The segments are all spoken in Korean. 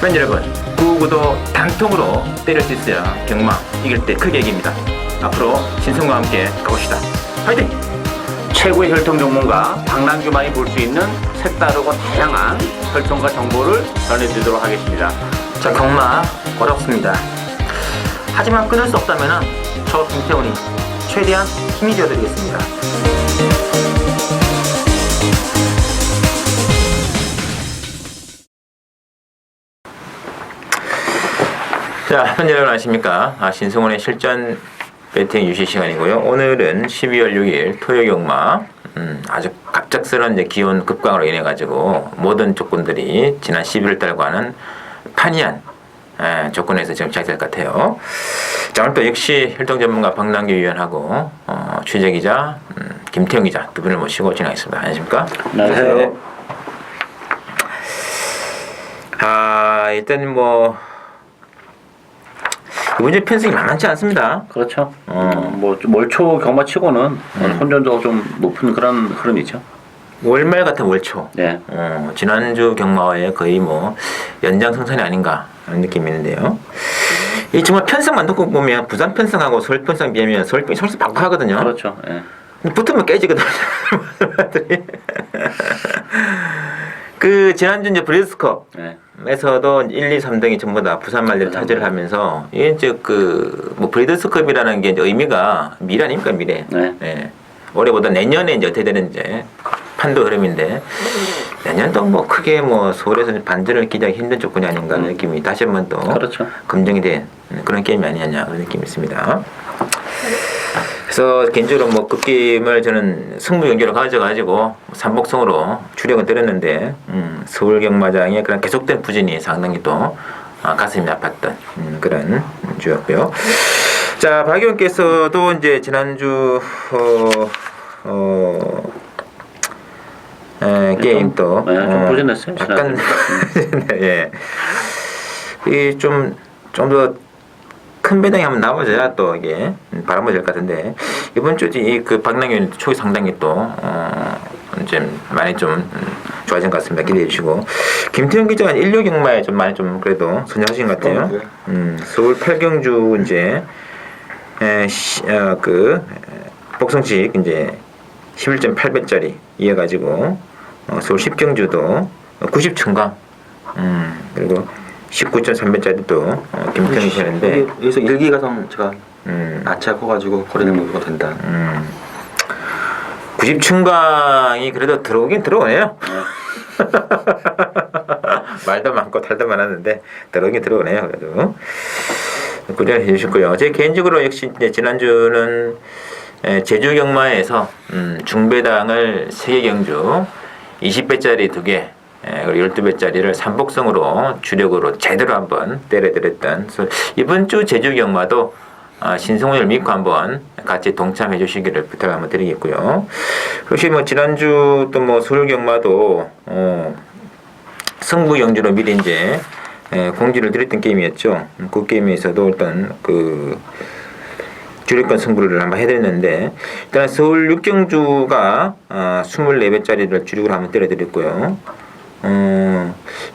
팬 여러분, 9구도 단통으로 때릴 수 있어야 경마 이길 때 크게 이깁니다. 앞으로 신성과 함께 가봅시다. 화이팅! 최고의 혈통 전문가 박남규만이 볼 수 있는 색다르고 다양한 혈통과 정보를 전해드리도록 하겠습니다. 자, 경마 어렵습니다. 하지만 끊을 수 없다면 저 김태훈이 최대한 힘이 되어드리겠습니다. 자, 팬 여러분 안녕하십니까? 신승훈의 실전 배팅 유시 시간이고요. 오늘은 12월 6일 토요 경마. 아주 갑작스러운 이제 기온 급강으로 인해 가지고 모든 조건들이 지난 11월 달과는 판이한 조건에서 지금 시작될 것 같아요. 자, 오늘 또 역시 혈통 전문가 박남규 위원하고 취재기자 김태형 기자 두 분을 모시고 진행하겠습니다. 안녕하십니까? 안녕하세요. 네. 일단 뭐 이번 주 편승이 만만치 않습니다. 그렇죠. 뭐 월초 경마치고는 혼전도가 좀 높은 그런 흐름이죠. 월말 같은 월초. 네. 지난주 경마와의 거의 뭐 연장성산이 아닌가 하는 느낌이 있는데요. 이 정말 편성만 놓고 보면 부산 편성하고 서울 편성 비하면 서울 편성이 서울서 박박하거든요. 그렇죠. 예. 붙으면 깨지거든요. 그 지난주 이제 브리드스컵 네. 에서도 1, 2, 3등이 전부 다 부산 말들을 차지를 하면서 이게 이제 뭐 브리드스컵이라는 게 이제 의미가 미래 아닙니까, 미래. 네. 예. 올해보다 내년에 이제 어떻게 되는지 판도 흐름인데 내년도 뭐 크게 뭐 서울에서 반전을 기대하기 힘든 조건이 아닌가 하는 느낌이 다시 한번 또 그렇죠. 검증이 된 그런 게임이 아니냐 그런 느낌이 있습니다. 그래서 개인적으로 뭐 그 게임을 저는 승부 연결을 가져가지고 삼복성으로 주력은 때렸는데 서울 경마장의 그런 계속된 부진이 상당히 또 가슴이 아팠던 그런 주였고요. 자, 박 의원께서도 이제 지난주 게임 또 좀 부진했어요. 약간 예, 이 좀 더 큰 배당이 한번 나와줘야 또 이게 바람을 될 것 같은데 이번 주에 그 박남규 초기 상당히 또 이제 많이 좀 좋아진 것 같습니다. 기대해 주시고 김태형 기자가 일요 경마에 좀 많이 좀 그래도 선정하신 것 같아요. 서울 8경주 이제 그 복성식 이제 11.8배짜리 이어가지고 서울 10경주도 90층강 그리고 19.3배짜리도 김태형이 되는데 여기서 일기가성 제가 아치가 커가지고 거리는 모두가 된다. 90층강이 그래도 들어오긴 들어오네요. 말도 많고 탈도 많았는데 들어오긴 들어오네요. 그래도 꾸준히 해주셨고요. 제 개인적으로 역시 이제 지난주는 제주 경마에서 중배당을 3개 경주 20배짜리 2개 그리고 12배짜리를 삼복성으로 주력으로 제대로 한번 때려드렸던 이번 주 제주 경마도 신승훈을 믿고 한번 같이 동참해 주시기를 부탁 한번 드리겠고요. 혹시 뭐 지난주 또 뭐 서울 경마도 승부 경주로 미리 이제 공지를 드렸던 게임이었죠. 그 게임에서도 일단 그 주력권 승부를 한번 해드렸는데 일단 서울 6경주가 24배짜리를 주력으로 한번 때려드렸고요.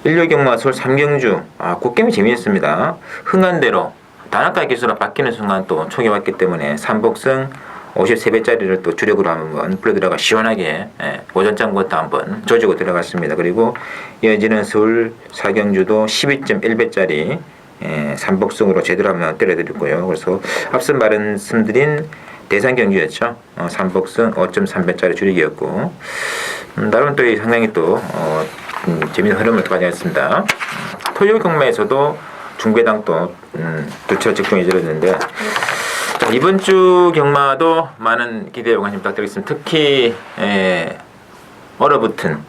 일요 경마 서울 3경주 그 게임이 재미있습니다. 흥한대로 단학가 기수로 바뀌는 순간 또 촉이 왔기 때문에 삼복승 53배짜리를 또 주력으로 한번 불러들어가 시원하게 오전장부터 한번 조지고 들어갔습니다. 그리고 이어지는 서울 4경주도 12.1배짜리 삼복승으로 제대로 한번 때려드렸고요. 그래서 앞서 말씀드린 대산 경주였죠. 삼복승 5.3배짜리 주력이었고 나름 또 상당히 또 재미있는 흐름을 가져갔습니다. 토요 경마에서도 중배당 또 두차 직중에 이르렀는데 이번 주 경마도 많은 기대와 관심 부탁드리겠습니다. 특히 얼어붙은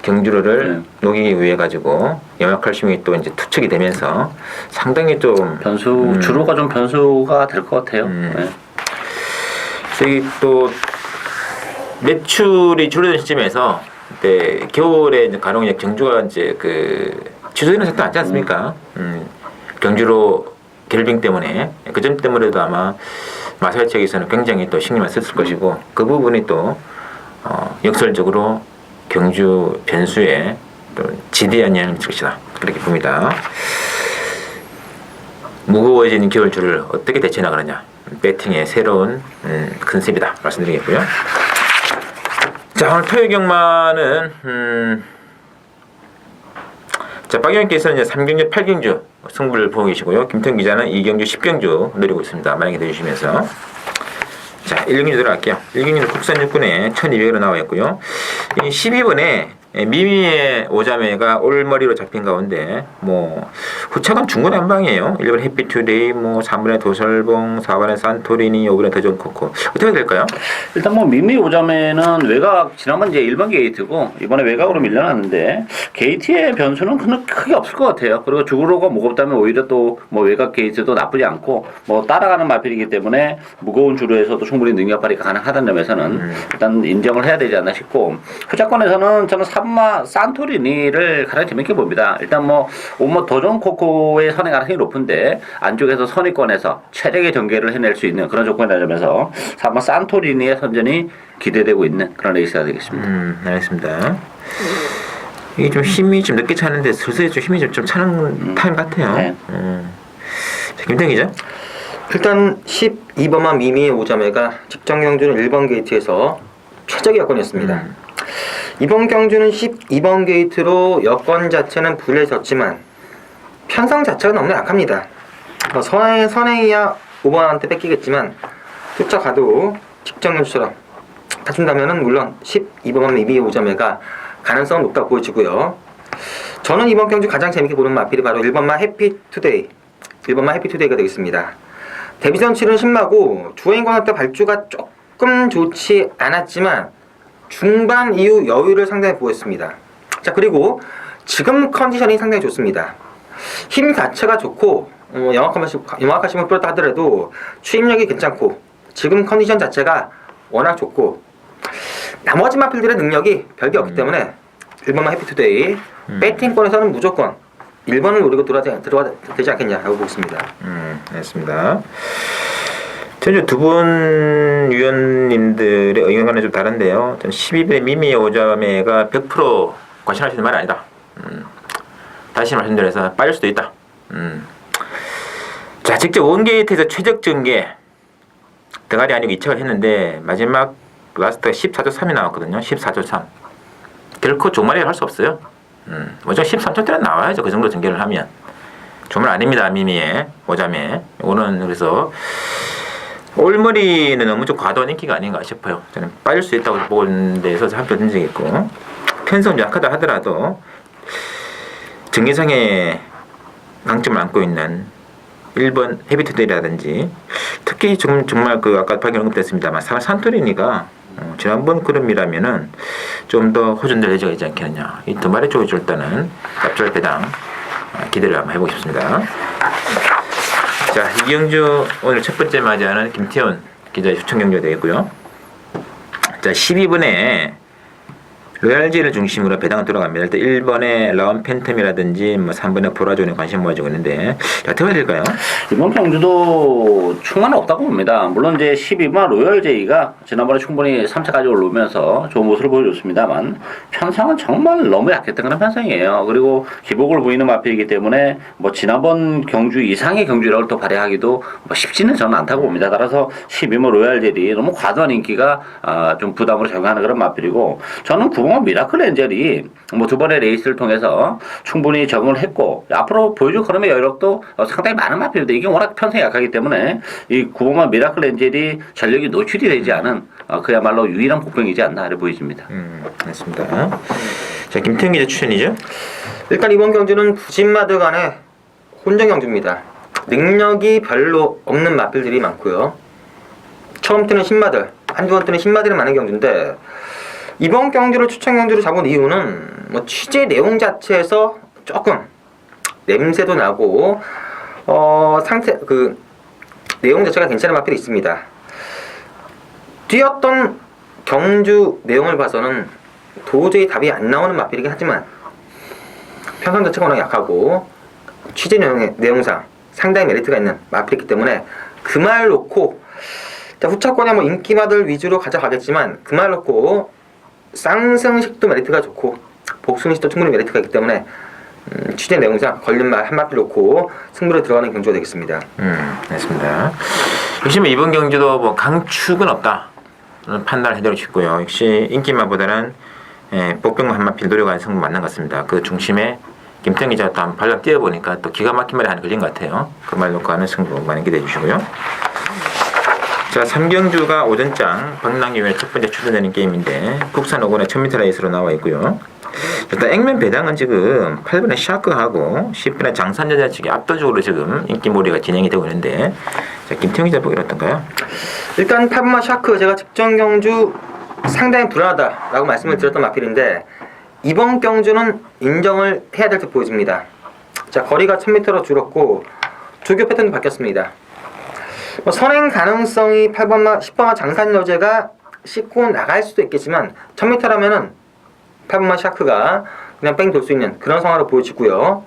경주를 녹이기 위해 가지고 영역칼슘이 또 이제 투척이 되면서 상당히 좀 주로가 좀 변수가 될 것 같아요. 그래서 또 매출이 줄어든 시점에서 겨울에 이제 간혹 경주가 이제 그 취소되는 사태 많지 않습니까? 경주로 결빙 때문에 그 점 때문에도 아마 마사회 측에서는 굉장히 또 신경을 썼을 것이고 그 부분이 또 역설적으로 경주 변수에 또 지대한 영향을 미칠 것이다. 그렇게 봅니다. 무거워진 겨울줄을 어떻게 대체 나가느냐, 배팅의 새로운 컨셉이다 말씀드리겠고요. 자, 오늘 토요 경마는 자, 박영님께서는 이제 3경주, 8경주 승부를 보고 계시고요. 김태형 기자는 2경주, 10경주 노리고 있습니다. 만약에 내주시면서. 자, 1경주 들어갈게요. 1경주는 국산 육군에 1200으로 나와 있고요. 이 12번에 미미의 오자매가 올머리로 잡힌 가운데 뭐 후차감 중구난방이에요. 1번 해피투데이, 뭐 3번에 도설봉, 4번에 산토리니, 5번에 더존코코. 어떻게 해야 될까요? 일단 뭐 미미 오자매는 외곽 지난번 이제 1번 게이트고 이번에 외곽으로 밀려났는데 게이트의 변수는 크게 없을 것 같아요. 그리고 주구로가 무겁다면 오히려 또 뭐 외곽 게이트도 나쁘지 않고 뭐 따라가는 마필이기 때문에 무거운 주로에서도 충분히 능력 발휘가 가능하다는 점에서는 일단 인정을 해야 되지 않나 싶고, 후자권에서는 저는 3마 산토리니를 가장 재밌게 봅니다. 일단 뭐 도전 코코의 선행 가능성이 높은데 안쪽에서 선위권에서 최적의 전개를 해낼 수 있는 그런 조건이 되면서 3마 산토리니의 선전이 기대되고 있는 그런 레이스가 되겠습니다. 알겠습니다. 이게 좀 힘이 좀 늦게 차는데 슬슬 좀 힘이 좀 차는 타임 같아요. 네. 자, 김태형 기자. 일단 12번만 미미의 오자매가 직전 경주는 1번 게이트에서 최적의 여건이었습니다. 이번 경주는 12번 게이트로 여건 자체는 불리해졌지만 편성 자체가 너무 약합니다. 선행이야 5번한테 뺏기겠지만 쫓아가도 직전 경주처럼 다준다면은 물론 12번만 미미의 오자매가 가능성은 높다고 보여지고요. 저는 이번 경주 가장 재밌게 보는 마필이 바로 1번만 해피투데이, 1번만 해피투데이가 되겠습니다. 데뷔전 치른 신마고 주행권 때 발주가 조금 좋지 않았지만 중반 이후 여유를 상당히 보였습니다. 자, 그리고 지금 컨디션이 상당히 좋습니다. 힘 자체가 좋고 영악하심을 풀었다 하더라도 추임력이 괜찮고 지금 컨디션 자체가 워낙 좋고 나머지 마필들의 능력이 별게 없기 때문에 1번만 해피투데이 배팅권에서는 무조건 1번을 노리고 들어가야 되지 않겠냐라고 보고 있습니다. 알겠습니다. 전주 두 분 위원님들의 의견과는 좀 다른데요. 저는 12번의 미미의 오자매가 100% 과신할 수 있는 말이 아니다. 다시 말씀드려서 빠질 수도 있다. 자, 직접 원게이트에서 최적 전개 대가리 아니고 2차를 했는데 마지막 라스트가 14조 3이 나왔거든요. 14조 3. 결코 종말이라 할 수 없어요. 먼저 13초대는 나와야죠. 그 정도 전개를 하면. 종말 아닙니다. 미미의 오자매. 이거는 그래서 올머리는 너무 좀 과도한 인기가 아닌가 싶어요. 저는 빠질 수 있다고 보는 데서 한표 든 적이 있고, 편성 약하다 하더라도 전개상의 강점을 안고 있는 1번 헤비투데이라든지 특히 정말 그 아까 방금 언급됐습니다만 산토리니가 지난번 그룹이라면은 좀 더 호전될 여지가 있지 않겠느냐. 이 두 마리 쪽에 줄 때는 납절 배당 기대를 한번 해보고 싶습니다. 자, 이경주 오늘 첫 번째 맞이하는 김태훈 기자의 추천 경주가 되겠고요. 자, 12번에 로얄지를 중심으로 배당은 돌아갑니다. 일단 1번에 라운 팬텀이라든지 뭐 3번에 보라존에 관심 모아지고 있는데 어떻게 해야 될까요? 이번 경주도 충만은 없다고 봅니다. 물론 이제 12번 로열제이가 지난번에 충분히 3차까지 올라오면서 좋은 모습을 보여줬습니다만 편성은 정말 너무 약했던 그런 편성이에요. 그리고 기복을 보이는 마필이기 때문에 뭐 지난번 경주 이상의 경주력을 또 발휘하기도 뭐 쉽지는 저는 않다고 봅니다. 따라서 12번 로열제이 너무 과도한 인기가 좀 부담으로 작용하는 그런 마필이고, 저는 9번 미라클 엔젤이 뭐 두 번의 레이스를 통해서 충분히 적응을 했고 앞으로 보여줄 그럼의 여력도 상당히 많은 마필인데 이게 워낙 편성이 약하기 때문에 이 9번만 미라클 엔젤이 전력이 노출이 되지 않은 그야말로 유일한 복병이지 않나 보여집니다. 맞습니다. 자, 김태형 기자 추천이죠? 일단 이번 경주는 부진마드 간의 혼전 경주입니다. 능력이 별로 없는 마필들이 많고요. 처음 뜨는 신마들, 한두 번 뜨는 신마들이 많은 경주인데 이번 경주를 추천 경주로 잡은 이유는 뭐 취재 내용 자체에서 조금 냄새도 나고 내용 자체가 괜찮은 마필이 있습니다. 뛰었던 경주 내용을 봐서는 도저히 답이 안 나오는 마필이긴 하지만 편성 자체가 워낙 약하고 취재 내용상 상당히 메리트가 있는 마필이기 때문에 그 말 놓고 후차권에 뭐 인기마들 위주로 가져가겠지만 그 말 놓고 쌍승식도 메리트가 좋고 복순식도 충분히 메리트가 있기 때문에 취재 내용상 걸린 말 한 마디 놓고 승부를 들어가는 경주가 되겠습니다. 알겠습니다. 역시 뭐 이번 경주도 뭐 강축은 없다 판단을 해드리고 싶고요. 역시 인기마보다는 복병만 한 마필 노려가는 승부 맞는 것 같습니다. 그 중심에 김태형 기자가 또 한번 발로 뛰어보니까 또 기가 막힌 말이 하나 걸린 것 같아요. 그 말 놓고 하는 승부 많이 기대해 주시고요. 자, 3경주가 오전장 박랑규의 첫 번째 출전되는 게임인데 국산 5권의 1000m 레이스로 나와 있고요. 일단 액면 배당은 지금 8번의 샤크하고 10번의 장산여자 측이 압도적으로 지금 인기몰이가 진행이 되고 있는데 자, 김태형 기자 보기는 어떤가요? 일단 8번마 샤크 제가 직전 경주 상당히 불안하다라고 말씀을 드렸던 마필인데 이번 경주는 인정을 해야 될 듯 보여집니다. 자, 거리가 1000m로 줄었고 조교 패턴도 바뀌었습니다. 선행 가능성이 8번마 10번마 장산여제가 씻고 나갈 수도 있겠지만 1000m라면은 8번마 샤크가 그냥 뺑 돌 수 있는 그런 상황으로 보여지고요.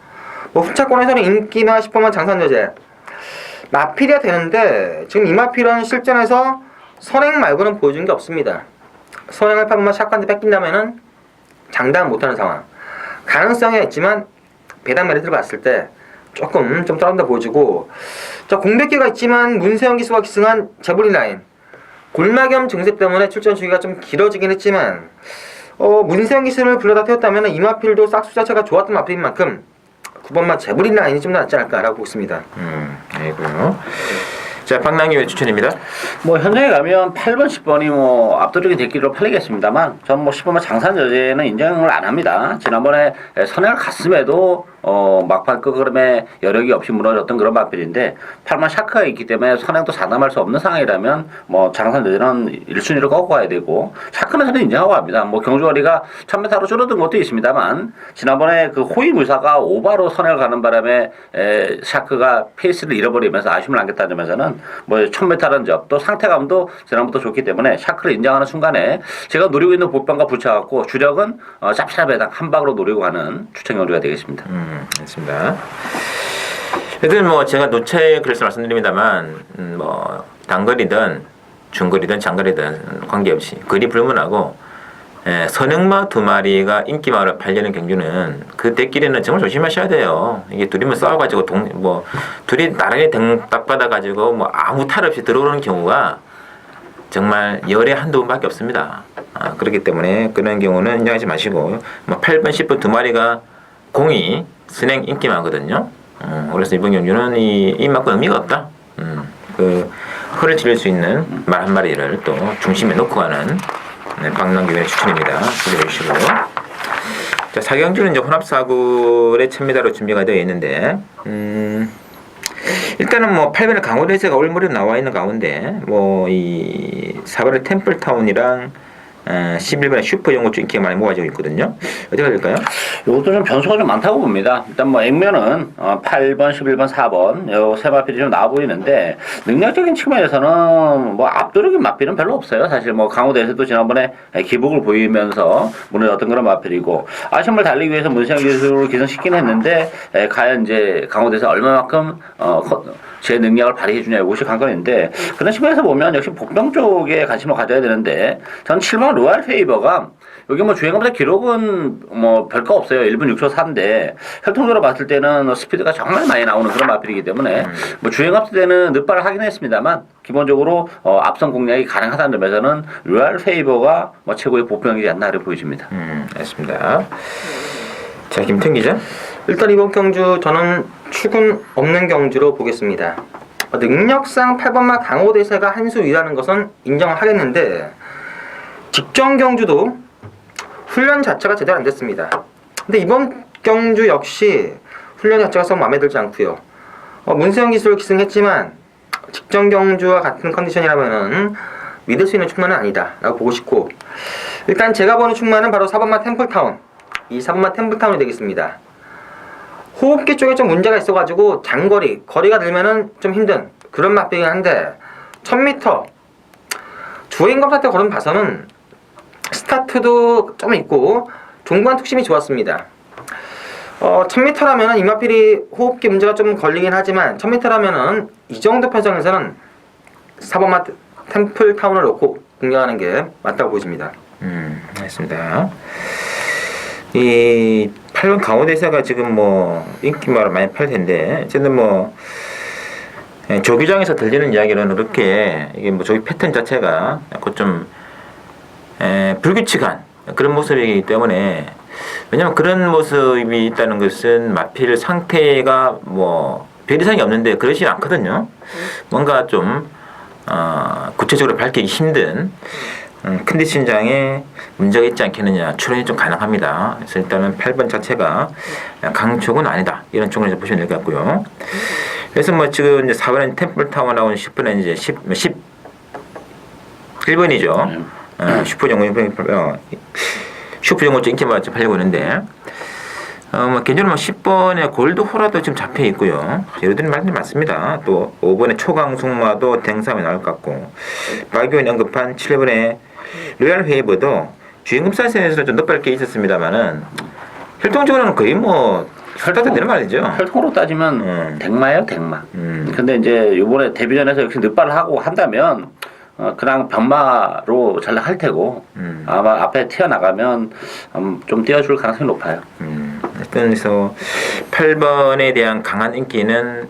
후차권에서는 인기마 10번마 장산여제 마필이야 되는데 지금 이 마필은 실전에서 선행 말고는 보여준 게 없습니다. 선행을 8번마 샤크한테 뺏긴다면은 장담 못하는 상황. 가능성이 있지만 배당 메리트를 봤을 때 조금 좀 떨어진다 보여지고 자, 공백기가 있지만 문세영 기수가 기승한 제블린 라인 골마겸 증세 때문에 출전 주기가 좀 길어지긴 했지만 문세영 기수를 불러다 태웠다면 이마필도 싹수 자체가 좋았던 마필인 만큼 9번마 제블린 라인이 좀 낫지 않을까라고 보고 있습니다. 아이고요. 자, 박랑규의 추천입니다. 뭐 현장에 가면 8번, 10번이 뭐 압도적인 대기로 팔리겠습니다만 전 뭐 10번만 장산 여제는 인정을 안 합니다. 지난번에 선행을 갔음에도 막판 끝걸음에 여력이 없이 무너졌던 그런 마필인데 8번 샤크가 있기 때문에 선행도 사담할 수 없는 상황이라면 뭐 장산 여제는 1순위로 꺾고 가야 되고 샤크는 저는 인정하고 합니다. 뭐 경주거리가 1000m로 줄어든 것도 있습니다만 지난번에 그 호위무사가 오바로 선행을 가는 바람에 샤크가 페이스를 잃어버리면서 아쉬움을 안겼다는 점에서는 뭐 1000m라는 점 또 상태감도 지난부터 좋기 때문에 샤크를 인정하는 순간에 제가 노리고 있는 복병과 붙여갖고 주력은 짭짤 배당 한 방으로 노리고 가는 추천 경주가 되겠습니다. 알겠습니다. 일단 뭐 제가 노체 그래서 말씀드립니다만 뭐 단거리든 중거리든 장거리든 관계없이 거리 불문하고 선행마 2마리가 인기마로 팔리는 경주는 그 대끼리는 정말 조심하셔야 돼요. 이게 둘이면 싸워가지고 둘이 나란히 딱 받아가지고 뭐 아무 탈 없이 들어오는 경우가 정말 열에 한두 번밖에 없습니다. 그렇기 때문에 그런 경우는 인정하지 마시고 뭐 8번, 10번 2마리가 공이 선행 인기마거든요. 그래서 이번 경주는 이만큼 의미가 없다. 그 허를 찔릴 수 있는 말 한 마리를 또 중심에 놓고 가는 박랑규의 추천입니다. 기대해 주시고요. 자, 4경주는 이제 혼합사굴의 1000m로 준비가 되어 있는데, 일단은 뭐 8번의 강호대세가 올무렵 나와 있는 가운데, 뭐 이 4번의 템플타운이랑 11번의 슈퍼용고주 인기가 많이 모아지고 있거든요. 어떻게 될까요? 이것도 좀 변수가 좀 많다고 봅니다. 일단 뭐 액면은 8번, 11번, 4번 요 세 마필이 좀 나와 보이는데 능력적인 측면에서는 뭐 압도적인 마필은 별로 없어요. 사실 뭐 강호대에서도 지난번에 기복을 보이면서 무너졌던 그런 마필이고 아쉬움을 달리기 위해서 문세영 기술을 기승시키긴 했는데 과연 이제 강호대에서 얼마만큼 제 능력을 발휘해 주냐 이것이 관건인데 그런 측면에서 보면 역시 복병 쪽에 관심을 가져야 되는데 전 7번 로얄 페이버가 여기 뭐 주행거보다 기록은 뭐 별거 없어요. 1분 6초 4인데 혈통적으로 봤을 때는 스피드가 정말 많이 나오는 그런 마필이기 때문에 뭐 주행 앞서 때는 늦발을 하긴 했습니다만 기본적으로 앞선 공략이 가능하다는 점에서는 로얄 페이버가 뭐 최고의 복병이지 않나 이렇게 보여집니다. 알겠습니다. 자, 김태형 기자. 일단 이번 경주 저는 축은 없는 경주로 보겠습니다. 능력상 8번마 강호대세가 한 수 위라는 것은 인정을 하겠는데 직전 경주도 훈련 자체가 제대로 안 됐습니다. 근데 이번 경주 역시 훈련 자체가 썩 마음에 들지 않고요. 문세영 기술을 기승했지만 직전 경주와 같은 컨디션이라면은 믿을 수 있는 충만은 아니다라고 보고 싶고 일단 제가 보는 충만은 바로 4번마 템플타운 이 4번마 템플타운이 되겠습니다. 호흡기 쪽에 좀 문제가 있어가지고 장거리, 거리가 늘면은 좀 힘든 그런 맛이긴 한데 1000m 주행검사 때 걸음 봐서는 스타트도 좀 있고 종관 특심이 좋았습니다. 1000m라면은 이마필이 호흡기 문제가 좀 걸리긴 하지만 1000m라면은 이 정도 편성에서는 4번마 템플타운을 놓고 공략하는 게 맞다고 보여집니다. 알겠습니다. 이 8번 강호대사가 지금 뭐 인기말로 많이 팔 텐데 어쨌든 뭐 조기장에서 들리는 이야기로는 그렇게 이게 뭐 조기 패턴 자체가 약간 좀 불규칙한 그런 모습이기 때문에 왜냐면 그런 모습이 있다는 것은 마필 상태가 뭐 별 이상이 없는데 그러지 않거든요. 뭔가 좀 구체적으로 밝히기 힘든 컨디션장에 문제가 있지 않겠느냐 추론이 좀 가능합니다. 그래서 일단은 8번 자체가 강촉은 아니다 이런 쪽으로 보시면 될 것 같고요. 그래서 뭐 지금 이제 4번에 템플타워 나오는 10번에 이제 11번이죠. 슈퍼정글증 인기 맞죠 팔려고 하는데 뭐 개인적으로 뭐 10번에 골드호라도 지금 잡혀 있고요. 예를 들면 말씀이 많습니다. 또 5번에 초강숙마도 댕삼에 나올 것 같고 박교원이 언급한 7번에 로얄 웨이버도 주인공 사이즈에서 좀 높게 있었습니다만은 혈통적으로는 거의 뭐 혈당도 되는 말이죠. 혈통으로 따지면 댕마예요, 댕마. 근데 이제 요번에 데뷔전에서 이렇게 늑발을 하고 한다면 그냥 변마로 전락할 테고 아마 앞에 튀어나가면 좀 띄워줄 가능성이 높아요. 일단 그래서 8번에 대한 강한 인기는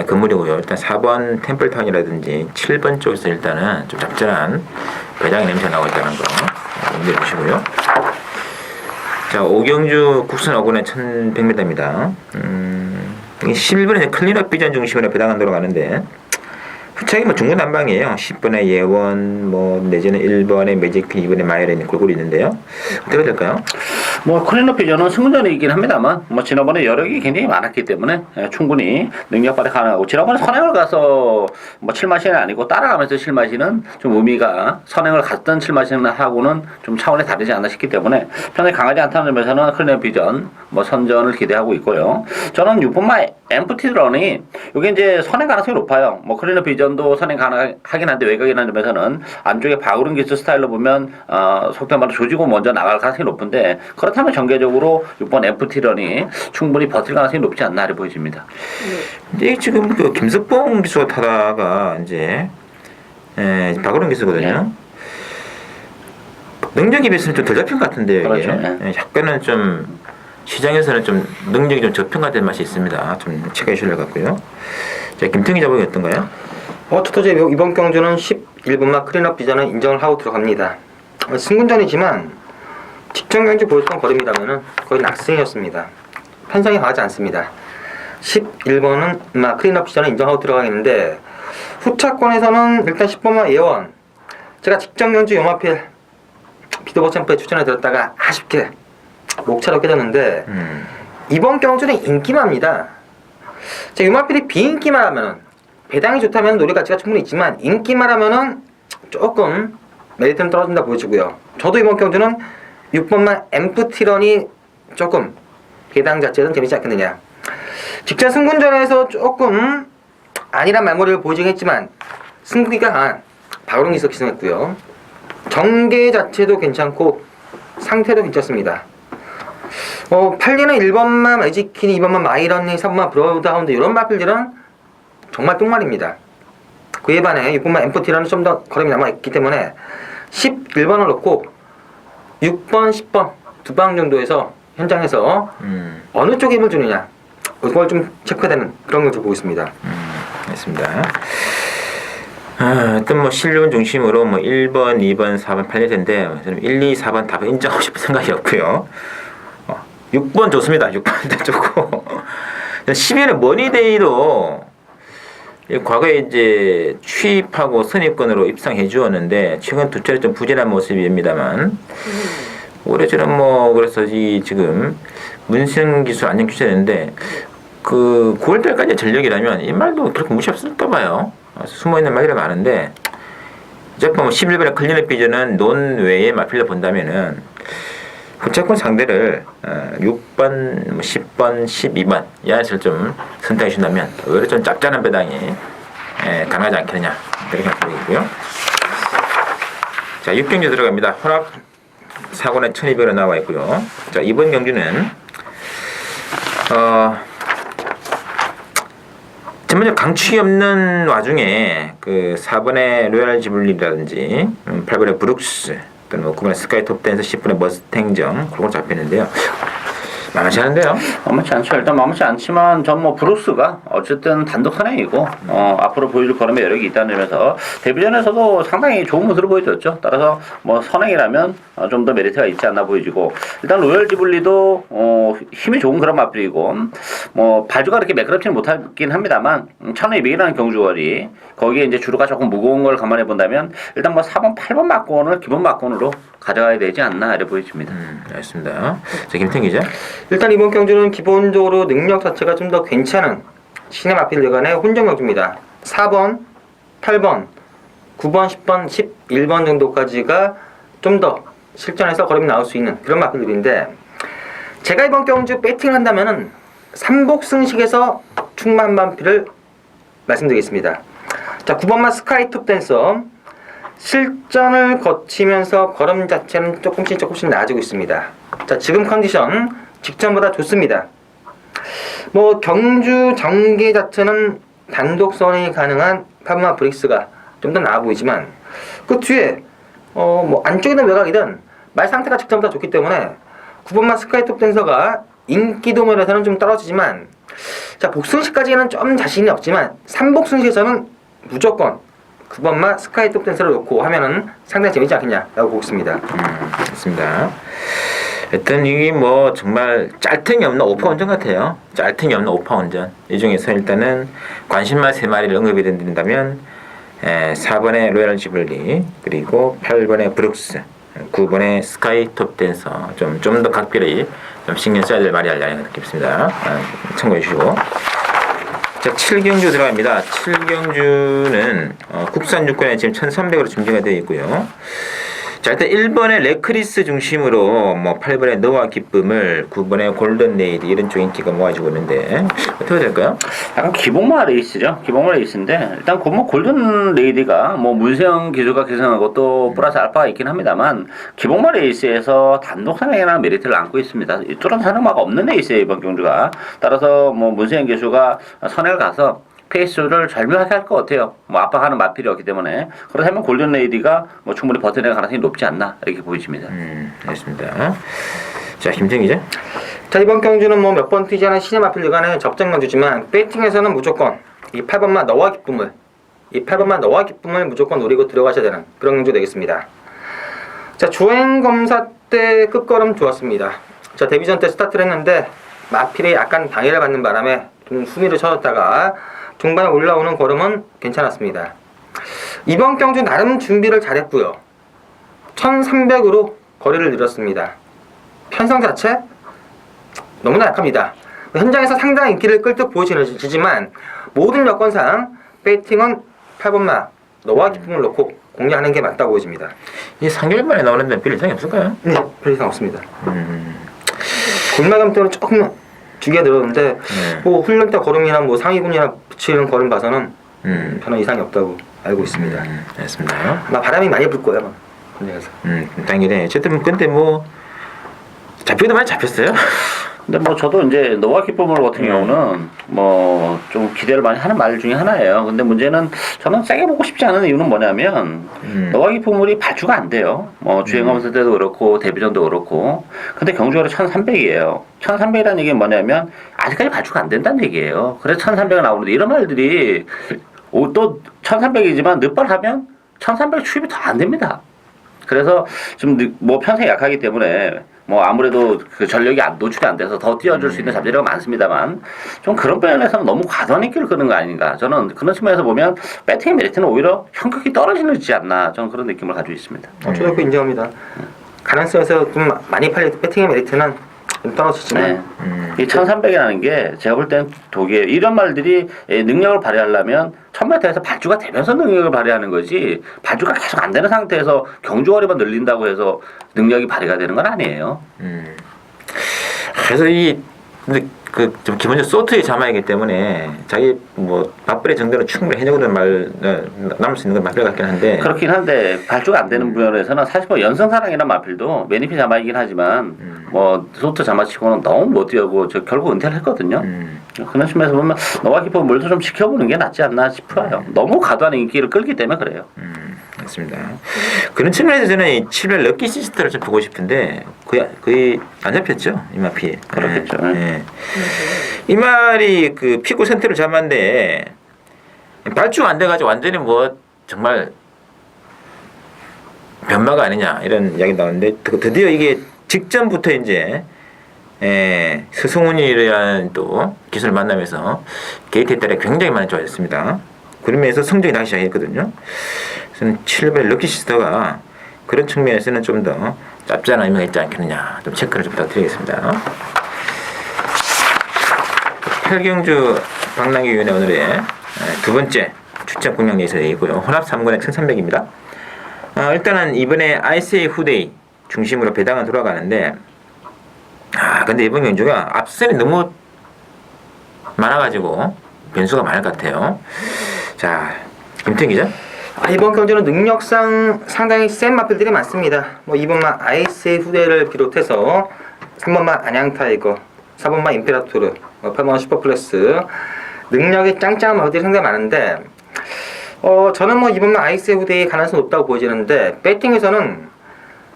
건물이고요. 일단 4번 템플타운이라든지 7번 쪽에서 일단은 좀 적절한 배당의 냄새가 나고 있다는 거 염두에 두시고요. 자, 오경주 국선 5군의 1100m입니다. 11번에 클린업 비전 중심으로 배당한 돌아가는데 후차기 뭐 중구난방이에요. 10번에 예원, 뭐 내지는 1번에 매직핀, 2번에 마이렌이 골고루 있는데요. 어떻게 될까요? 뭐 클린업 비전은 승부전이긴 합니다만 뭐 지난번에 여력이 굉장히 많았기 때문에 충분히 능력 발휘 가능하고 지난번에 선행을 가서 뭐 7마신은 아니고 따라가면서 7마신은 좀 의미가 선행을 갔던 7마신하고는 좀 차원이 다르지 않나 싶기 때문에 평소에 강하지 않다는 점에서는 클린업 비전 뭐 선전을 기대하고 있고요. 저는 6번마 엠프티런이 이게 이제 선행 가능성이 높아요. 뭐 클린업 비전도 선행 가능하긴 한데 외곽이라는 점에서는 안쪽에 박우른 기수 스타일로 보면 속된 말로 조지고 먼저 나갈 가능성이 높은데 그렇다면 전개적으로 6번 FT런이 충분히 버틸 가능성이 높지 않나 이렇게 보여집니다. 근데 지금 그 김석봉 기수가 타다가 이제 박우른 기수거든요. 능력에 비해서는 좀 덜 잡힌 것 같은데요. 이게 그렇죠. 약간은 좀 시장에서는 좀 능력이 좀 저평가된 맛이 있습니다. 좀 체크해 주실 것 같고요. 자, 김태기 자복이 어떤가요? 저도 이제 이번 경주는 11번마 클린업 비전은 인정을 하고 들어갑니다. 승군전이지만 직전 경주 보였던 거리라면은 거의 낙승이었습니다. 편성이 강하지 않습니다. 11번은 클린업 비전을 인정하고 들어가겠는데 후차권에서는 일단 10번마 예원 제가 직전 경주 요마필 비도버 챔프에 추천해 드렸다가 아쉽게 목차로 깨졌는데 이번 경주는 인기마입니다. 자, 요마필이 비인기만 하면은 배당이 좋다면 노래 가치가 충분히 있지만 인기만 하면은 조금 메리트는 떨어진다 보여지고요. 저도 이번 경주는 6번만 엠프티런이 조금 배당 자체는 재밌지 않겠느냐. 직전 승군전에서 조금 아니란 말머리를 보이긴 했지만 승부기가 강한 박우릉 기수 기승했고요. 전개 자체도 괜찮고 상태도 괜찮습니다. 8리는 1번만 매직퀸, 2번만 마이런니, 3번만 브로드하운드 이런 마필들은 정말 똥말입니다. 그에 반해 6번만 엠프티런은 좀 더 걸음이 남아있기 때문에 11번을 넣고 6번, 10번 두 방 정도에서 현장에서 어느 쪽에 힘을 주느냐 그걸 좀 체크되는 그런 것을 보고 있습니다. 알겠습니다. 일단 뭐 실력 중심으로 뭐 1번, 2번, 4번 팔릴 텐데 저는 1, 2, 4번 답을 인정하고 싶은 생각이 없고요. 6번 좋습니다. 6번도 좋고 12년에 머니데이도 과거에 이제 취입하고 선입권으로 입상해 주었는데 최근 두 차례 좀 부진한 모습입니다만 올해 저는 뭐 그래서 이 지금 문신 기술 안정 규제되는데 그 9월달까지 전력이라면 이 말도 그렇게 무시 없을까 봐요. 숨어 있는 말이 많은데 어쨌든 11번의 클리닉 비전은 논 외에 마필로 본다면은 후차권 상대를 6번, 10번, 12번 이 안에서 좀 선택해 준다면 오히려 좀 짭짤한 배당이 가능하지 않겠느냐 그렇게 생각되고요. 자, 6경주 들어갑니다. 혼합 사고는 1200원 나와 있고요. 자, 이번 경주는 전반적으로 강축이 없는 와중에 그 4번의 로얄 지블리라든지 8번의 브룩스 또는 9번의 스카이 톱10에서 10번의 머스탱정 그런 걸 잡혔는데요. 만만치 않은데요. 만만치 않죠. 일단 만만치 않지만 전 뭐 브룩스가 어쨌든 단독 선행이고 앞으로 보여줄 걸음의 여력이 있다는 점에서 데뷔전에서도 상당히 좋은 모습을 보여줬죠. 따라서 뭐 선행이라면 좀 더 메리트가 있지 않나 보여지고 일단 로열 지블리도 힘이 좋은 그런 마필이고 뭐 발주가 그렇게 매끄럽지는 못하긴 합니다만 1200이라는 경주월이 거기에 이제 주로가 조금 무거운 걸 감안해 본다면 일단 뭐 4번, 8번 막권을 기본 막권으로 가져가야 되지 않나 이래 보여집니다. 알겠습니다. 자, 김태형 기자. 일단 이번 경주는 기본적으로 능력 자체가 좀 더 괜찮은 신의 마필 여간의 혼정 경주입니다. 4번, 8번, 9번, 10번, 11번 정도까지가 좀 더 실전에서 걸음이 나올 수 있는 그런 마필들인데 제가 이번 경주 배팅을 한다면은 삼복승식에서 충만반필을 말씀드리겠습니다. 자, 9번마 스카이톱 댄서 실전을 거치면서 걸음 자체는 조금씩 나아지고 있습니다. 자, 지금 컨디션 직전보다 좋습니다. 뭐 경주 전개 자체는 단독 선이 가능한 파브마 브릭스가 좀 더 나아 보이지만 그 뒤에 뭐 안쪽이든 외곽이든 말 상태가 직전보다 좋기 때문에 9번마 스카이톱 댄서가 인기도 면에서는 좀 떨어지지만 자, 복승식까지는 좀 자신이 없지만 3복승식에서는 무조건 9번마 스카이톱 댄서를 놓고 하면은 상당히 재밌지 않겠냐라고 보고 있습니다. 좋습니다. 일단 이게 뭐 정말 짤탱이 없는 오파 운전 같아요. 짤탱이 없는 오파 운전. 이 중에서 일단은 관심마 3마리를 언급이 된다면 4번의 로얄 지블리, 그리고 8번의 브룩스, 9번의 스카이톱 댄서 좀 더 각별히 좀 신경 써야 될 말이 아니라 느꼈습니다. 참고해 주시고. 자, 7경주 들어갑니다. 7경주는 국산 유권에 지금 1300으로 준비가 되어 있고요. 자, 일단 1번의 레크리스 중심으로 뭐 8번의 너와 기쁨을, 9번의 골든 레이디 이런 쪽 인기가 모아지고 있는데 어떻게 될까요? 약간 기본마 레이스죠. 기본마 레이스인데 일단 뭐 골든 레이디가 뭐 문세영 기수가 계승하고 또 플러스 알파가 있긴 합니다만 기본마 레이스에서 단독 선행이라는 메리트를 안고 있습니다. 뚜렷한 선행마가 없는 레이스예요 이번 경주가. 따라서 뭐 문세영 기수가 선행을 가서 페이스를 잘 묘하게 할 것 같아요. 뭐 압박하는 마필이었기 때문에 그렇다면 골든 레이디가 뭐 충분히 버텨낼 가능성이 높지 않나 이렇게 보여집니다. 알겠습니다. 자, 김태형 기자. 자, 이번 경주는 뭐 몇 번 뛰지 않은 신의 마필 여간의 접전 경주지만 배팅에서는 무조건 이 8번마 너와 기쁨을 무조건 노리고 들어가셔야 되는 그런 경주 되겠습니다. 자, 주행 검사 때 끝걸음 좋았습니다. 자, 데뷔전 때 스타트를 했는데 마필이 약간 방해를 받는 바람에 좀 수미를 쳐줬다가 중반에 올라오는 걸음은 괜찮았습니다. 이번 경주 나름 준비를 잘했고요. 1300으로 거리를 늘렸습니다. 편성 자체 너무나 약합니다. 현장에서 상당히 인기를 끌듯 보여지지만 모든 여건상 배팅은 8번마 너와 기쁨을 놓고 공략하는 게 맞다고 보여집니다. 이 3개월 만에 나오는데 별 이상이 없을까요? 네, 별 이상 없습니다. 골마감 때문에 조금 주기가 늘었는데 뭐 훈련 때 걸음이나 뭐 상위군이나 붙이는 걸음 봐서는 변화 이상이 없다고 알고 있습니다. 알겠습니다. 아마 바람이 많이 불 거예요. 현장에서. 당연히. 어쨌든 근데 뭐 잡히기도 많이 잡혔어요. 근데 뭐 저도 이제 너와 기쁨을 같은 경우는 뭐 좀 기대를 많이 하는 말 중에 하나예요. 근데 문제는 저는 세게 보고 싶지 않은 이유는 뭐냐면 너와 기쁨이 발주가 안 돼요. 뭐 주행검사 때도 그렇고 데뷔전도 그렇고. 근데 경주월이 1300이에요. 1300이라는 얘기는 뭐냐면 아직까지 발주가 안 된다는 얘기예요. 그래서 1300이 나오는데 이런 말들이 또 1300이지만 늦발하면 1300 추입이 더 안 됩니다. 그래서 좀 뭐 편성이 약하기 때문에 뭐 아무래도 그 전력이 노출이 안 돼서 더 뛰어줄 수 있는 잠재력가 많습니다만 좀 그런 면에서는 너무 과도한 인기를 끄는 거 아닌가. 저는 그런 측면에서 보면 배팅의 메리트는 오히려 현격히 떨어지지 않나. 저는 그런 느낌을 가지고 있습니다. 저도 그 인정합니다. 가능성에서 좀 많이 팔릴 배팅의 메리트는 좀 떨어지지만 이 1300이라는 게 제가 볼 때는 독이에요. 이런 말들이 능력을 발휘하려면 1000m에서 발주가 되면서 능력을 발휘하는 거지 발주가 계속 안 되는 상태에서 경주거리만 늘린다고 해서 능력이 발휘가 되는 건 아니에요. 그래서 좀 기본적으로 소트의 자마이기 때문에 자기 뭐 밥벌이 정도는 충분히 해내고는 남을 수 있는 건 마필 같긴 한데 그렇긴 한데 발주가 안 되는 부분에서는 사실 뭐 연성사랑이란 마필도 매니피 자마이긴 하지만 뭐 소트 자마치고는 너무 못 뛰어고 결국 은퇴를 했거든요. 그런 측면에서 보면 너와 기쁨 물도 좀 지켜보는 게 낫지 않나 싶어요. 너무 과도한 인기를 끌기 때문에 그래요. 맞습니다. 그런 측면에서 저는 이 7별 럭키 시스터를 좀 보고 싶은데 거의 안 잡혔죠 이마피. 그렇겠죠. 이 말이 그 피구 센터를 잡았는데 발주가 안 돼가지고 완전히 뭐 정말 변마가 아니냐 이런 이야기 나오는데 드디어 이게 직전부터 이제 서승훈이라는 또 기술을 만나면서 게이트에 따라 굉장히 많이 좋아졌습니다. 그러면서 성적이 나기 시작했거든요. 그래서 7별 럭키 시스터가 그런 측면에서는 좀 더 짭짤한 의미가 있지 않겠느냐 좀 체크를 좀 부탁드리겠습니다. 8경주 박랑기위원회 오늘의 두 번째 추천 공략 예설이고요. 혼합 3군의 1300입니다. 일단은 이번에 ICA 후데이 중심으로 배당은 돌아가는데 근데 이번 경주가 앞선이 너무 많아가지고 변수가 많을 것 같아요. 자, 김태형 기자. 이번 경주는 능력상 상당히 센 마필들이 많습니다. 뭐 2번마 ICA 후대를 비롯해서 3번마 안양타이거, 4번마 임페라토르, 8번마 슈퍼플러스 능력이 짱짱한 마필들이 상당히 많은데 저는 뭐 2번마 ICA 후대의 가능성이 높다고 보여지는데 배팅에서는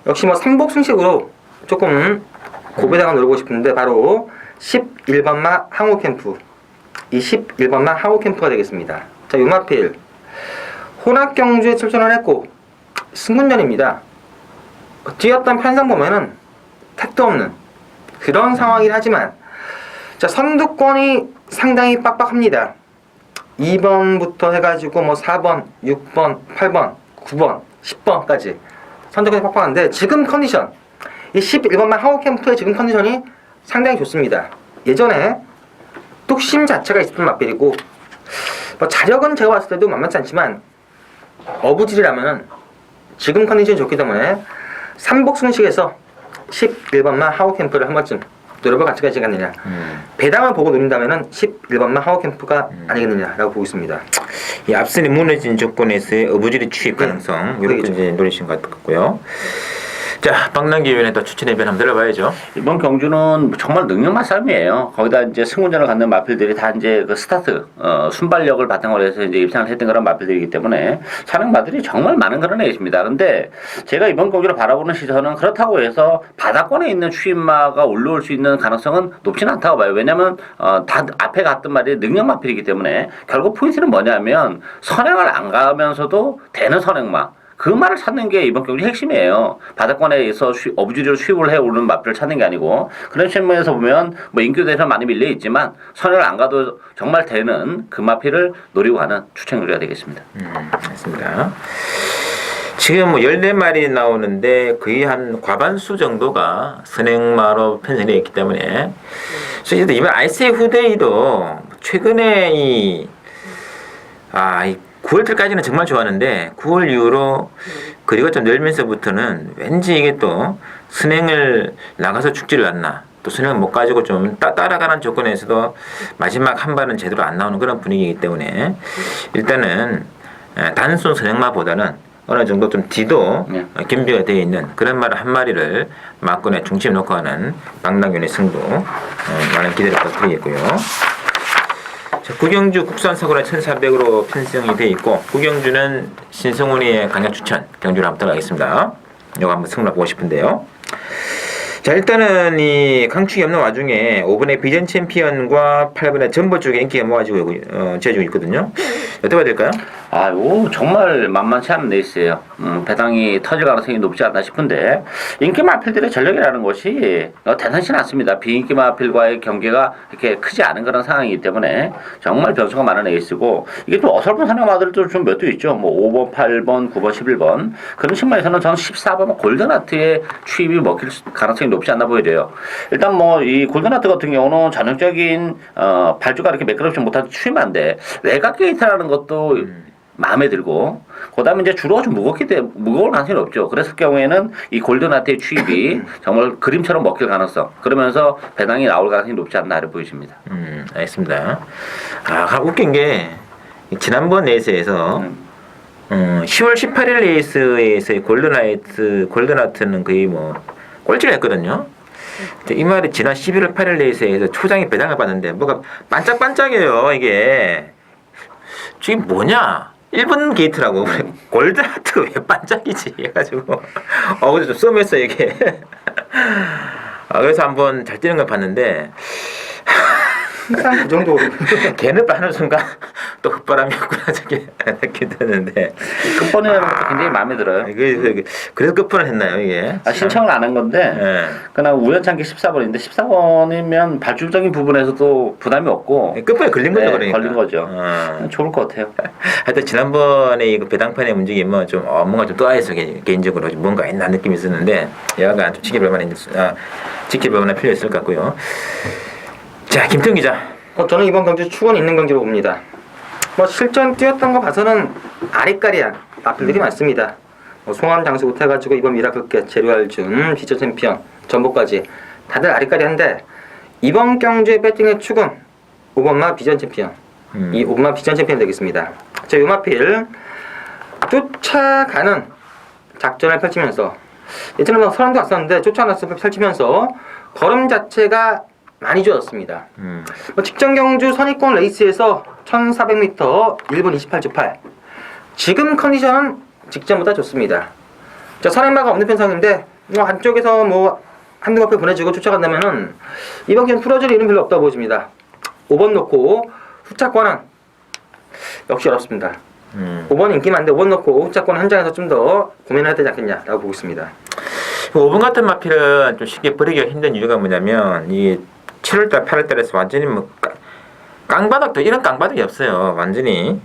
역시 뭐 삼복승식으로 조금 고배당을 노리고 싶은데 바로 11번마 항우캠프, 이 11번마 항우캠프가 되겠습니다. 자, 유마필 혼합경주에 출전을 했고 승군전입니다. 뛰었던 편성 보면은 택도 없는 그런 상황이긴 하지만 자, 선두권이 상당히 빡빡합니다. 2번부터 해가지고 뭐 4번, 6번, 8번, 9번, 10번까지 선두권이 빡빡한데 지금 컨디션 이 11번만 하우캠프의 지금 컨디션이 상당히 좋습니다. 예전에 뚝심 자체가 있었던 맛빌이고 뭐 자력은 제가 봤을 때도 만만치 않지만 어부질이라면은 지금 컨디션이 좋기 때문에 삼복승식에서 11번만 하우캠프를 한 번쯤 노려볼 가치가 있지 않느냐. 배당을 보고 노린다면은 11번만 하우캠프가 아니겠느냐라고 보고 있습니다. 이 앞선이 무너진 조건에서의 어부질의 취입 가능성 이렇게 이제 노리신 것 같고요. 자, 박랑기위원회 또 추천의 변 한번 들어봐야죠. 이번 경주는 정말 능력만 싸움이에요. 거기다 이제 승운전을 갖는 마필들이 다 이제 그 스타트, 순발력을 바탕으로 해서 이제 입상을 했던 그런 마필들이기 때문에 사령마들이 정말 많은 그런 애 있습니다. 그런데 제가 이번 경주를 바라보는 시선은 그렇다고 해서 바닥권에 있는 추임마가 올라올 수 있는 가능성은 높지는 않다고 봐요. 왜냐면, 다 앞에 갔던 말이 능력 마필이기 때문에 결국 포인트는 뭐냐면 선행을 안 가면서도 되는 선행마. 그 말을 찾는 게 이번 경기 핵심이에요. 바닥권에서 어부지리로 수입을 해오르는 마필을 찾는 게 아니고 그런 측면에서 보면 뭐 인기도에서 많이 밀려 있지만 선을 안 가도 정말 되는 그 마필을 노리고 가는 추천 요리가 되겠습니다. 맞습니다. 지금 뭐 14마리 나오는데 거의 한 과반수 정도가 선행마로 편성되어 있기 때문에 그래서 이번 ICA 후데이도 최근에 이 9월달까지는 정말 좋았는데 9월 이후로 거리가 좀 늘면서부터는 왠지 이게 또 선행을 나가서 죽지를 않나 또 선행을 못 가지고 좀 따라가는 조건에서도 마지막 한 발은 제대로 안 나오는 그런 분위기이기 때문에 일단은 단순 선행마보다는 어느 정도 좀 뒤도 겸비가 되어 있는 그런 말 한 마리를 막권에 중심에 놓고 하는 박랑기위원회 승부 많은 기대를 부탁드리겠고요. 구경주 국산사고라 1400으로 편성이 되어 있고 구경주는 신성훈이의 강력 추천 경주를 한번 들어가겠습니다. 이거 한번 승부 보고 싶은데요. 자, 일단은 이 강축이 없는 와중에 5번의 비전 챔피언과 8번의 전보 쪽에 인기가 모아지고 지어지고 있거든요. 여쭤봐도 될까요? 이거 정말 만만치 않은 레이스예요. 배당이 터질 가능성이 높지 않나 싶은데 인기 마필들의 전력이라는 것이 대단치 않습니다. 비인기 마필과의 경계가 이렇게 크지 않은 그런 상황이기 때문에 정말 변수가 많은 레이스고 이게 좀 어설픈 선행마들도 좀 몇 도 있죠. 뭐 5번, 8번, 9번, 11번 그런 측면에서는 저는 14번 골든하트의 추입이 먹힐 가능성이 높지 않나 보여져요. 일단 뭐 이 골든하트 같은 경우는 전형적인 발주가 이렇게 매끄럽지 못한 추임인데 외곽 게이트라는 것도 마음에 들고 그다음에 이제 주로가 좀 무거울 가능성이 없죠. 그랬을 경우에는 이 골든하트의 추입이 정말 그림처럼 먹힐 가능성 그러면서 배당이 나올 가능성이 높지 않나를 보여집니다. 알겠습니다. 웃긴 게 지난번 레이스에서 10월 18일 레이스에서의 골든하트는 거의 뭐 꼴찌를 했거든요. 이 말이 지난 11월 8일 레이스에서 초장에 배당을 받는데 뭐가 반짝반짝해요. 이게 지금 뭐냐? 1번 게이트라고 골드 하트 왜 반짝이지 해가지고 그래서 좀 썸했어 이게. 그래서 한번 잘 뛰는 걸 봤는데 항상 그 정도. 걔는 빠는 순간 또 흙바람이었구나 저게 이렇게 되는데 끝번이라는 것도 굉장히 마음에 들어요. 그래서 끝번을 했나요 이게? 신청을 안 한 건데 예. 그러나 우연찮게 14번인데 14번이면 발주적인 부분에서도 부담이 없고 끝번에 걸린 거죠 그러니까. 걸린 거죠. 좋을 것 같아요. 하여튼 지난번에 이거 배당판의 움직임은 좀 뭔가 좀 또아해서 개인적으로 뭔가 했나 느낌이 있었는데 여하간 좀 지켜볼 만한 필요 있을 것 같고요. 자 김태형 기자. 저는 이번 경주 축원 있는 경주로 봅니다. 실전 뛰었던 거 봐서는 아리까리한 마필들이 많습니다. 송암 장수부터 해가지고 이번 미라클게 제루알준 비전 챔피언 전복까지 다들 아리까리한데 이번 경주의 배팅의 축은 5번마 비전 챔피언. 이 5번마 비전 챔피언 되겠습니다. 자, 요마필 쫓아가는 작전을 펼치면서 예전에 선언도 왔었는데 쫓아가서 펼치면서 걸음 자체가 많이 좋아졌습니다. 직전 경주 선입권 레이스에서 1400m 1분 28초 8. 지금 컨디션은 직전보다 좋습니다. 자, 선행마가 없는 편성인데 안쪽에서 한두 앞에 보내주고 쫓아간다면은 이번 경기 풀어줄 일은 별로 없다고 보여집니다. 5번 놓고 후차권은 역시 어렵습니다. 5번 인기 많은데 5번 놓고 후차권 현장에서 좀 더 고민해야 되지 않겠냐라고 보고 있습니다. 5번 같은 마필은 좀 쉽게 버리기가 힘든 이유가 뭐냐면 이 7월달, 8월달에서 완전히 깡바닥도 이런 깡바닥이 없어요. 완전히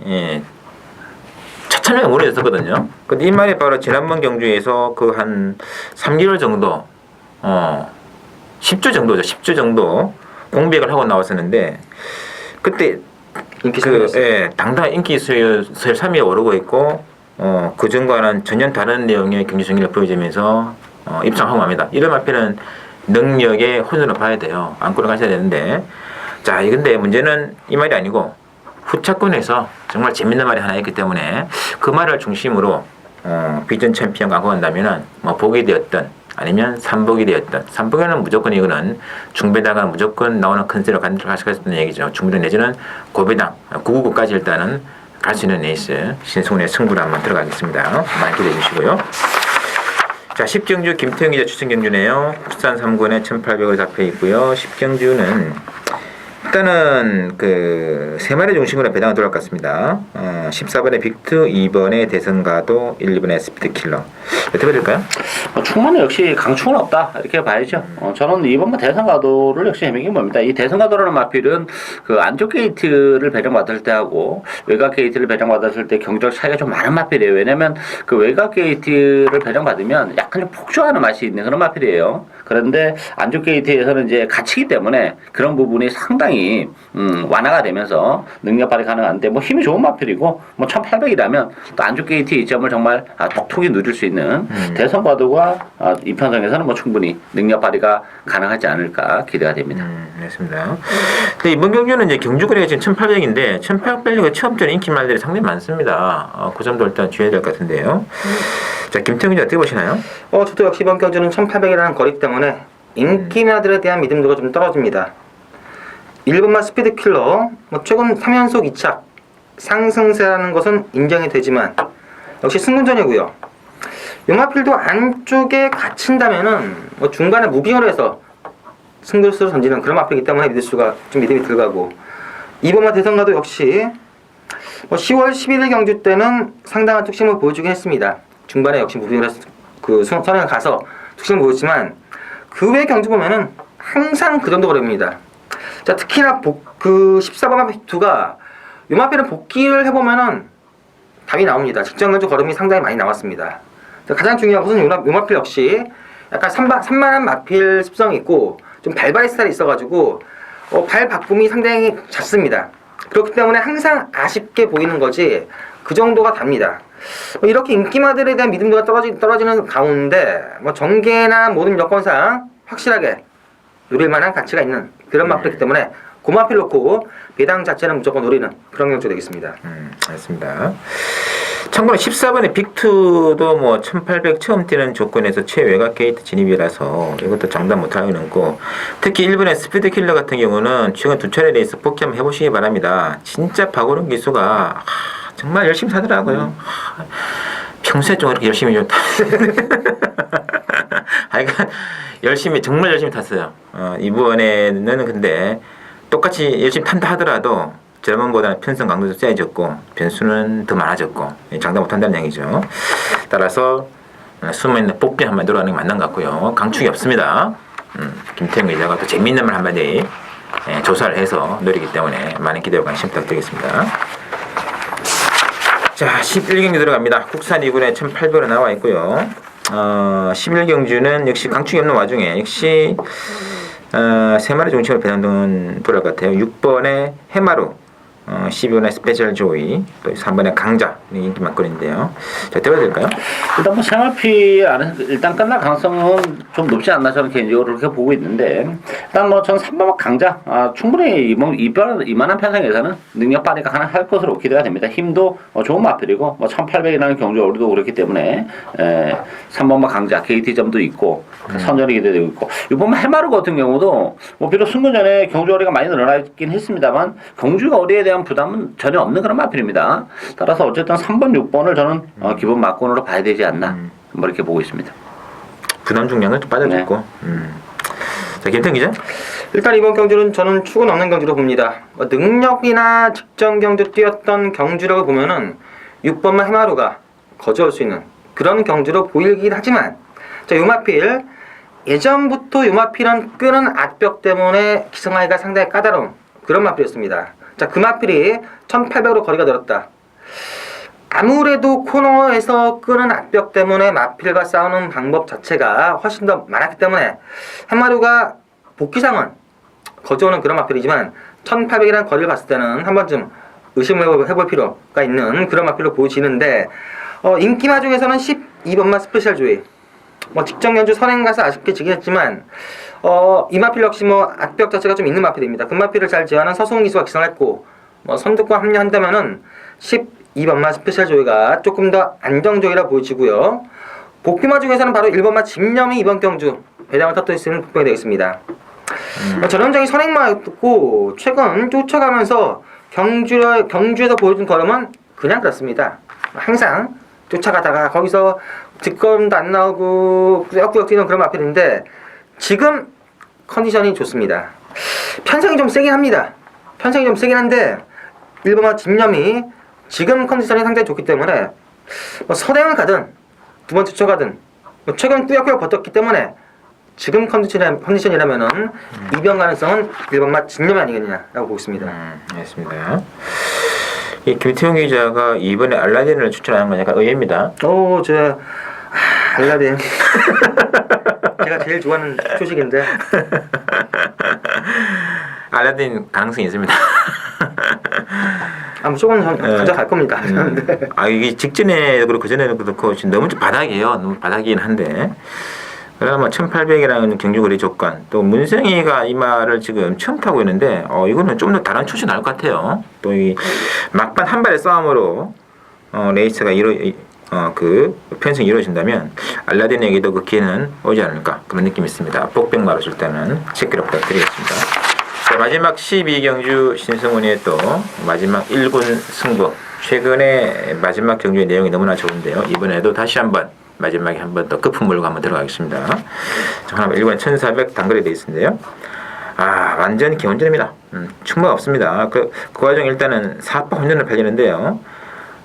처참하게 무너졌었거든요. 근데 이 말이 바로 지난번 경주에서 그 한 3개월 정도, 10주 정도죠. 10주 정도 공백을 하고 나왔었는데 그때 당당한 인기 수요일 3위에 오르고 있고 그 전과는 전혀 다른 내용의 경기 승리를 보여주면서 입상하고 합니다. 이런 마필은 능력의 혼선을 봐야 돼요. 안고를 가셔야 되는데 자, 근데 문제는 이 말이 아니고 후차권에서 정말 재밌는 말이 하나 있기 때문에 그 말을 중심으로 비전 챔피언 하고 간다면은 복이 되었던 아니면 삼복이 되었던 삼복에는 무조건 이거는 중배당은 무조건 나오는 컨셉으로 갈 수가 있다는 얘기죠. 중배당 내지는 고배당 999까지 일단은 갈 수 있는 레이스 신승훈의 승부를 한번 들어가겠습니다. 많이 기대해 주시고요. 자, 10경주 김태형 기자 추천 경주네요. 부산 3군에 1800을 잡혀 있고요. 10경주는 일단은 세 마리 중심으로 배당을 돌아갈 것 같습니다. 14번에 빅투, 2번에 대선가도, 1, 2번에 스피드킬러. 어떻게 될까요? 충만은 역시 강충은 없다 이렇게 봐야죠. 저는 이번만 대선가도를 역시 재미있게 봅니다. 이 대선가도라는 마필은 그 안쪽 게이트를 배정받을 때 하고 외곽 게이트를 배정받았을 때 경적 차이가 좀 많은 마필이에요. 왜냐면 그 외곽 게이트를 배정받으면 약간 좀 폭주하는 맛이 있는 그런 마필이에요. 그런데 안쪽 게이트에서는 이제 갇히기 때문에 그런 부분이 상당히 완화가 되면서 능력 발휘 가능한데 힘이 좋은 마필이고 1800이라면 또 안쪽 게이트 이점을 정말 톡톡히 누릴 수 있는 대선과도가 이 편성에서는 충분히 능력 발휘가 가능하지 않을까 기대가 됩니다. 알겠습니다. 근데 이번 경주는 이제 경주거리가 지금 1800인데 1800이 처음 전 인기 말들이 상당히 많습니다. 그 점도 일단 주의해야 될 것 같은데요. 자, 김태형 기자 어떻게 보시나요? 저도 역시 이번 경주는 1800이라는 거리 때문에 인기마들에 대한 믿음도가 좀 떨어집니다. 1번마 스피드킬러 최근 3연속 2착 상승세라는 것은 인정이 되지만 역시 승군전이고요. 용마필도 안쪽에 갇힌다면은 중간에 무빙을 해서 승부수를 던지는 그런 마필이기 때문에 믿음이 들어가고 2번마 대선가도 역시 10월 11일 경주 때는 상당한 특징을 보여주긴 했습니다. 중반에 역시 무빙을 해서 선행을 가서 특징을 보였지만 그 외 경주 보면은 항상 그 정도 거리입니다. 자, 특히나 14번마 빅투가 요마필은 복귀를 해보면은 답이 나옵니다. 직전 경주 걸음이 상당히 많이 나왔습니다. 가장 중요한 것은 요마필 역시 약간 산만한 마필 습성이 있고 좀 발발의 스타일이 있어가지고 발 바꿈이 상당히 잦습니다. 그렇기 때문에 항상 아쉽게 보이는 거지 그 정도가 답니다. 이렇게 인기마들에 대한 믿음도가 떨어지는 가운데 정계나 모든 여건상 확실하게 누릴 만한 가치가 있는 그런 마필이기 때문에 고마필 놓고 배당 자체는 무조건 노리는 그런 경주 되겠습니다. 알겠습니다. 참고로 14번의 빅2도 1800 처음 뛰는 조건에서 최외곽 게이트 진입이라서 이것도 장담 못하고 있고 특히 1번의 스피드킬러 같은 경우는 최근 2차례 레이스 복귀 한번 해보시기 바랍니다. 진짜 박오른 기수가 정말 열심히 타더라고요. 평소에 좀 그렇게 열심히 좀 하여간 정말 열심히 탔어요. 이번에는 근데 똑같이 열심히 탄다 하더라도 저번보다는 편성 강도도 세졌고 변수는 더 많아졌고 장담 못한다는 얘기죠. 따라서 숨어있는 복병 한마디 들어가는 게 맞는 것 같고요. 강축이 없습니다. 김태형 기자가 또 재미있는 말 한마디 조사를 해서 노리기 때문에 많은 기대와 관심 부탁드리겠습니다. 자, 11경주 들어갑니다. 국산 2군에 1,800원 나와 있고요. 11경주는 역시 강축이 없는 와중에 역시 3마리 중심으로 배당돈 돌아갈 것 같아요. 6번에 해마루, 12번에 스페셜 조이, 또 3번에 강자 인기 많거든요. 자, 들어야 될까요? 일단 뭐 생활피 안에서 일단 끝날 가능성은 좀 높지 않나 저는 개인적으로 그렇게 보고 있는데 일단 뭐 저는 3번 강자 충분히 이만한 편성에서는 능력 발휘가 가능할 것으로 기대가 됩니다. 힘도 좋은 마필이고 뭐 1800이라는 경주 어리도 그렇기 때문에 3번 강자 KT점도 있고 선전이 기대되고 있고 6번 해마루 같은 경우도 뭐 비록 승근 전에 경주 어리가 많이 늘어나긴 했습니다만 경주 어리에 대한 부담은 전혀 없는 그런 마필입니다. 따라서 어쨌든 3번, 6번을 저는 기본 막군으로 봐야 되지 않나 뭐 이렇게 보고 있습니다. 부담 중량은 좀 빠져있고. 자, 김태형 기자. 일단 이번 경주는 저는 축은 없는 경주로 봅니다. 능력이나 직전 경주 뛰었던 경주라고 보면은 6번만 해마루가 거저올 수 있는 그런 경주로 보이긴 하지만 자, 요마필 예전부터 요마필은 끄는 악벽 때문에 기성하기가 상당히 까다로운 그런 마필이었습니다. 자, 그 마필이 1800으로 거리가 늘었다. 아무래도 코너에서 끄는 악벽 때문에 마필과 싸우는 방법 자체가 훨씬 더 많았기 때문에 해마루가 복귀상은 거저오는 그런 마필이지만 1800이라는 거리를 봤을 때는 한 번쯤 의심을 해볼 필요가 있는 그런 마필로 보여지는데 인기마 중에서는 12번마 스페셜 조이 뭐 직전 연주 선행 가서 아쉽게 지긴 했지만 이 마필 역시 뭐 악벽 자체가 좀 있는 마필입니다. 그 마필을 잘 제어하는 서승훈 기수가 기성했고 뭐 선두권 합류한다면은 12번마 스페셜 조이가 조금 더 안정적이라 보이지고요. 복귀마 중에서는 바로 1번마 집념이 이번 경주 배당을 터뜨릴 수 있는 복병이 되겠습니다. 전형적인 선행마였고 최근 쫓아가면서 경주에서 보여준 걸음은 그냥 그렇습니다. 항상 쫓아가다가 거기서 뒷걸음도 안 나오고 꾸역꾸역 뛰는 그런 마필인데 지금 컨디션이 좋습니다. 편성이 좀 세긴 합니다. 편성이 좀 세긴 한데 1번마 집념이 지금 컨디션이 상당히 좋기 때문에 선행을 가든 두 번 쫓아가든 최근 꾸역꾸역 버텼기 때문에 지금 컨디션이라면은 이변 가능성은 1번마 집념이 아니겠냐라고 보고 있습니다. 알겠습니다. 이 김태형 기자가 이번에 알라딘을 추천하는 건 약간 의외입니다. 알라딘 제가 제일 좋아하는 초식인데 알라딘 가능성이 있습니다. 무조건 가져갈 겁니다. 이게 직전에도 그렇고 전에도 그렇고 지금 너무 좀 바닥이에요. 너무 바닥이긴 한데 그러면 1800이라는 경주거리 조건 또 문생이가 이 말을 지금 처음 타고 있는데 이거는 좀 더 다른 출시 나올 것 같아요. 또 이 막판 한 발의 싸움으로 레이스가 그 편성이 이루어진다면 알라딘에게도 그 기회는 오지 않을까 그런 느낌이 있습니다. 복병 말아줄 때는 체크를 부탁드리겠습니다. 자, 마지막 12경주 신승훈의 또 마지막 1군 승부 최근에 마지막 경주의 내용이 너무나 좋은데요. 이번에도 다시 한번 마지막에 한 번 더 끝품 물고 한번 들어가겠습니다. 자, 하나 1번 1400 단거리 레이스인데요. 완전 기원전입니다. 충무가 없습니다. 그 과정 일단은 4파 혼전을 팔리는데요.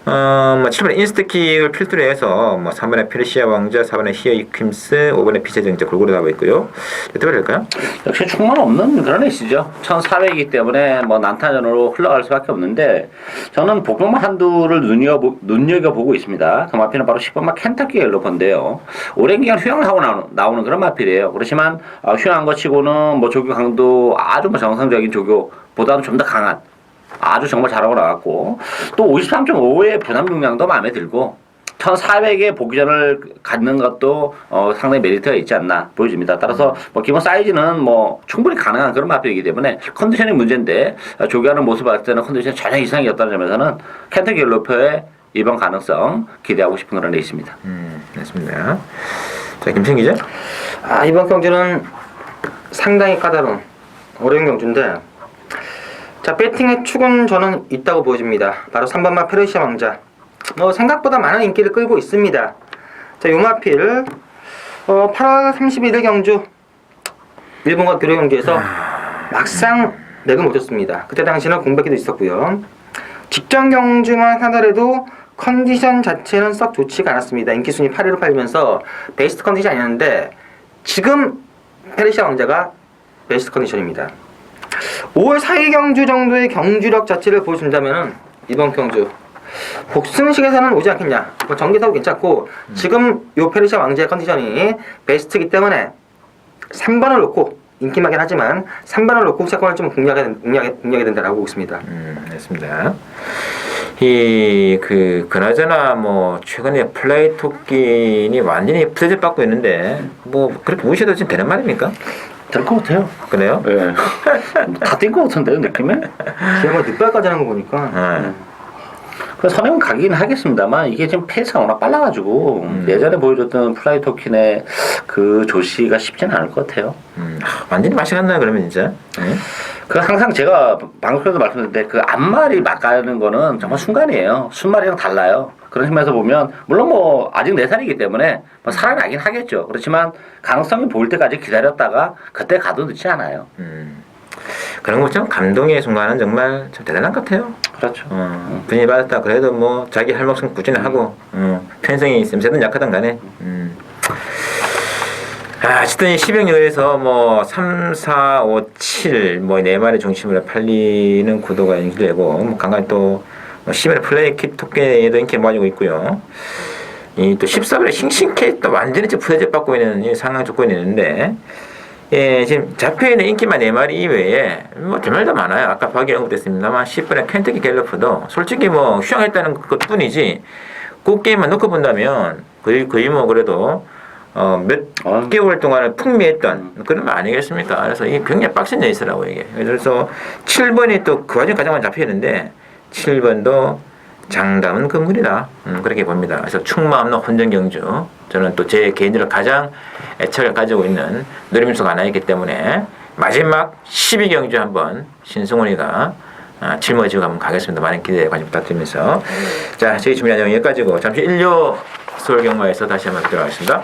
7번에 인스트킥을 필두로 해서 3번에 페르시아 왕자, 4번에 히어 이퀸스, 5번에 빛의 정자 골고루 나와 있고요. 어떻게 될까요? 역시 충만 없는 그런 레이스죠. 1400이기 때문에 난타전으로 흘러갈 수밖에 없는데 저는 복병마 한두를 눈여겨보고 있습니다. 그 마필은 바로 10번마 켄터키 갤러퍼인데요. 오랜 기간 휴양을 하고 나오는 그런 마필이에요. 그렇지만 휴양한 것 치고는 조교 강도 아주 정상적인 조교보다는 좀 더 강한 아주 정말 잘하고 나왔고 또 53.5의 부담 중량도 마음에 들고 1400의 보기전을 갖는 것도 상당히 메리트가 있지 않나 보여집니다. 따라서 기본 사이즈는 충분히 가능한 그런 마필이기 때문에 컨디션이 문제인데 조교하는 모습을 봤을 때는 컨디션이 전혀 이상이었다는 점에서는 켄터키 갤러퍼의 이번 가능성 기대하고 싶은 그런 레이스입니다. 맞습니다. 자, 김태형 기자. 이번 경주는 상당히 까다로운 어려운 경주인데 자, 배팅의 축은 저는 있다고 보여집니다. 바로 3번마 페르시아 왕자. 생각보다 많은 인기를 끌고 있습니다. 자, 요마필 8월 31일 경주 일본과 교류 경기에서 막상 맥을 못 쳤습니다. 그때 당시는 공백기도 있었고요. 직전 경주만 하더라도 컨디션 자체는 썩 좋지가 않았습니다. 인기 순위 8위로 팔리면서 베스트 컨디션이 아니었는데 지금 페르시아 왕자가 베스트 컨디션입니다. 5월 4일 경주 정도의 경주력 자체를 보여준다면 이번 경주 복승식에서는 오지 않겠냐. 정기사도 괜찮고 지금 요 페르시아 왕자의 컨디션이 베스트이기 때문에 3번을 놓고 인기마긴 하지만 3번을 놓고 후차권을 좀 공략해야 된다라고 보고 있습니다. 알겠습니다. 그나저나 뭐 최근에 플라이 토끼니 완전히 프레제 받고 있는데 뭐 그렇게 무시해도 지금 되는 말입니까? 될 것 같아요. 그래요? 네. 다 뛴 것 같은데요, 느낌에? 제가 늦발까지 하는 거 보니까 그 선행은 가긴 하겠습니다만 이게 지금 페이스가 워낙 빨라가지고 예전에 보여줬던 플라이 토킨의 그 조시가 쉽지는 않을 것 같아요. 완전히 맛이 갔나요 그러면 진짜? 그 항상 제가 방송에서 말씀드렸는데 그 앞말이 막가는 거는 정말 순간이에요. 순말이랑 달라요. 그런 측면에서 보면 물론 뭐 아직 4살이기 때문에 뭐 살아나긴 하겠죠. 그렇지만 가능성이 보일 때까지 기다렸다가 그때 가도 늦지 않아요. 그런 것처럼 감동의 순간은 정말 참 대단한 것 같아요. 그렇죠. 분이 받았다 그래도 뭐 자기 할 목숨 꾸준히 하고 편성이 있으면 세든 약하든 간에 어쨌든 10역여에서 뭐 3, 4, 5, 7 뭐 4마리 중심으로 팔리는 구도가 연기되고 뭐 간간히 또 10회 플레이 킷 토끼에도 인기 모아지고 있고요. 이 또 14번에 싱싱캣 또 완전히 프레제 받고 있는 이 상황 조건이 있는데 지금 잡혀있는 인기만 4마리 이외에 뭐 대말도 많아요. 아까 박이 언급됐습니다만 10번에 켄터키 갤러프도 솔직히 뭐 휴양했다는 것 뿐이지 그 게임만 놓고 본다면 거의 뭐 그래도 몇 개월 동안을 풍미했던 그런 거 아니겠습니까? 그래서 이게 굉장히 빡센 레이스라고 이게. 그래서 7번이 또 그 와중에 가장 많이 잡혀있는데 7번도 장담은 금물이다. 그렇게 봅니다. 그래서 충마 없는 혼전 경주. 저는 또 제 개인적으로 가장 애착을 가지고 있는 노림수가 하나이기 때문에 마지막 12경주 한번 신승훈이가 짊어지고 한번 가겠습니다. 많은 기대 관심 부탁드리면서 자, 저희 준비한 내용 여기까지고 잠시 1료 서울 경마에서 다시 한번 뵙도록 하겠습니다.